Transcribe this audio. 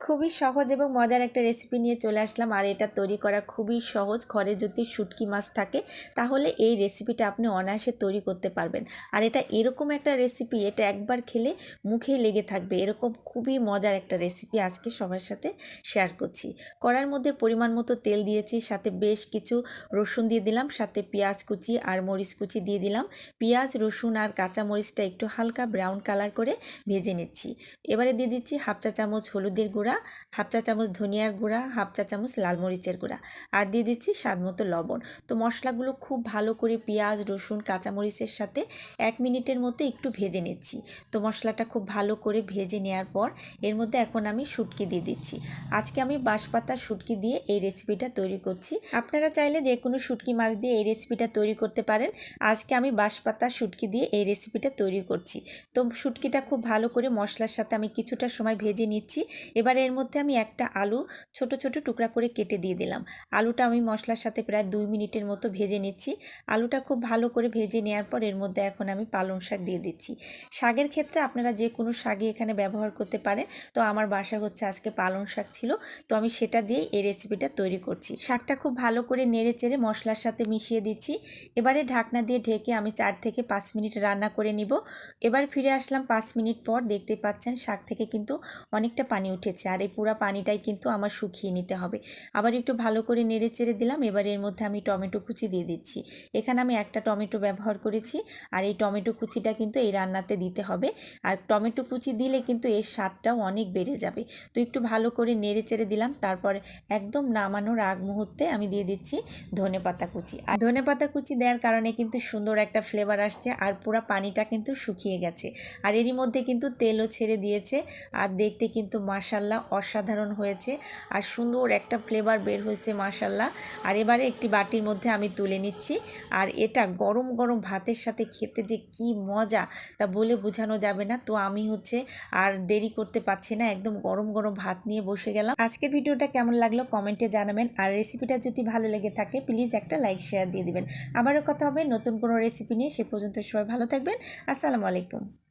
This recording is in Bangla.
খুবই সহজ এবং মজার একটা রেসিপি নিয়ে চলে আসলাম। আর এটা তৈরি করা খুবই সহজ। ঘরে যদি শুটকি মাছ থাকে তাহলে এই রেসিপিটা আপনি অনায়াসে তৈরি করতে পারবেন। আর এটা এরকম একটা রেসিপি, এটা একবার খেলে মুখেই লেগে থাকবে, এরকম খুবই মজার একটা রেসিপি আজকে সবার সাথে শেয়ার করছি। কড়ার মধ্যে পরিমাণ মতো তেল দিয়েছি, সাথে বেশ কিছু রসুন দিয়ে দিলাম, সাথে পেঁয়াজ কুচি আর মরিচ কুচি দিয়ে দিলাম। পেঁয়াজ, রসুন আর কাঁচা মরিচটা একটু হালকা ব্রাউন কালার করে ভেজে নিচ্ছি। এবারে দিয়ে দিচ্ছি হাফ চা চামচ হলুদের গুঁড়া, হাফ চা চামচ ধনিয়ার গুঁড়া, হাফ চা চামচ লাল মরিচের গুঁড়া, আর দিয়ে দিচ্ছি স্বাদ মতো লবণ। তো মশলাগুলো খুব ভালো করে পেঁয়াজ, রসুন, কাঁচামরিচের সাথে 1 মিনিটের মতো একটু ভেজে নিচ্ছি। তো মশলাটা খুব ভালো করে ভেজে নেওয়ার পর এর মধ্যে এখন আমি শুটকি দিয়ে দিচ্ছি। আজকে আমি বাঁশপাতা শুটকি দিয়ে এই রেসিপিটা তৈরি করছি। আপনারা চাইলে যে কোনো শুটকি মাছ দিয়ে এই রেসিপিটা তৈরি করতে পারেন। আজকে আমি বাঁশপাতা শুটকি দিয়ে এই রেসিপিটা তৈরি করছি। তো শুটকিটা খুব ভালো করে মশলার সাথে আমি কিছুটা সময় ভেজে নিচ্ছি। এবার এর মধ্যে আমি একটা আলু ছোট ছোট টুকরা করে কেটে দিয়ে দিলাম। আলুটা আমি মশলার সাথে প্রায় 2 মিনিটের মতো ভেজে নিচ্ছি। আলুটা খুব ভালো করে ভেজে নেওয়ার পর এর মধ্যে এখন আমি পালং শাক দিয়ে দিচ্ছি। শাকের ক্ষেত্রে আপনারা যে কোনো শাকই এখানে ব্যবহার করতে পারেন। তো আমার বাসা হচ্ছে আজকে পালং শাক ছিল, তো আমি সেটা দিয়েই এই রেসিপিটা তৈরি করছি। শাকটা খুব ভালো করে নেড়ে চেড়ে মশলার সাথে মিশিয়ে দিচ্ছি। এবারে ঢাকনা দিয়ে ঢেকে আমি 4 থেকে 5 মিনিট রান্না করে নিব। এবার ফিরে আসলাম 5 মিনিট পর। দেখতে পাচ্ছেন শাক থেকে কিন্তু অনেকটা পানি উঠেছে, আর এই পুরো পানিটাই কিন্তু আমার শুকিয়ে নিতে হবে। আবার একটু ভালো করে নেড়ে চেড়ে দিলাম। এবার এর মধ্যে আমি টমেটো কুচি দিয়ে দিচ্ছি। এখানে আমি একটা টমেটো ব্যবহার করেছি, আর এই টমেটো কুচিটা কিন্তু এই রান্নাতে দিতে হবে। আর টমেটো কুচি দিলে কিন্তু এর স্বাদটাও অনেক বেড়ে যাবে। তো একটু ভালো করে নেড়ে চেড়ে দিলাম। তারপর একদম নামানোর আগ মুহূর্তে আমি দিয়ে দিচ্ছি ধনেপাতা কুচি। আর ধনেপাতা কুচি দেওয়ার কারণে কিন্তু সুন্দর একটা ফ্লেভার আসছে, আর পুরো পানিটা কিন্তু শুকিয়ে গেছে। আর এরই মধ্যে কিন্তু তেলও ছেড়ে দিয়েছে, আর দেখতে কিন্তু মাশাল্লাহ অসাধারণ হয়েছে, আর সুন্দর একটা ফ্লেভার বের হয়েছে মাশাল্লাহ। আর এবারে একটি বাটির মধ্যে আমি তুলে নিচ্ছি। আর এটা গরম গরম ভাতের সাথে খেতে যে কি মজা তা বলে বোঝানো যাবে না। তো আমি আর দেরি করতে পারছি না, একদম গরম গরম ভাত নিয়ে বসে গেলাম। আজকের ভিডিওটা কেমন লাগলো কমেন্টে জানাবেন, আর রেসিপিটা যদি ভালো লেগে থাকে প্লিজ একটা লাইক শেয়ার দিয়ে দিবেন। আবারও কথা হবে নতুন কোনো রেসিপি নিয়ে। সে পর্যন্ত সবাই ভালো থাকবেন। আসসালামু আলাইকুম।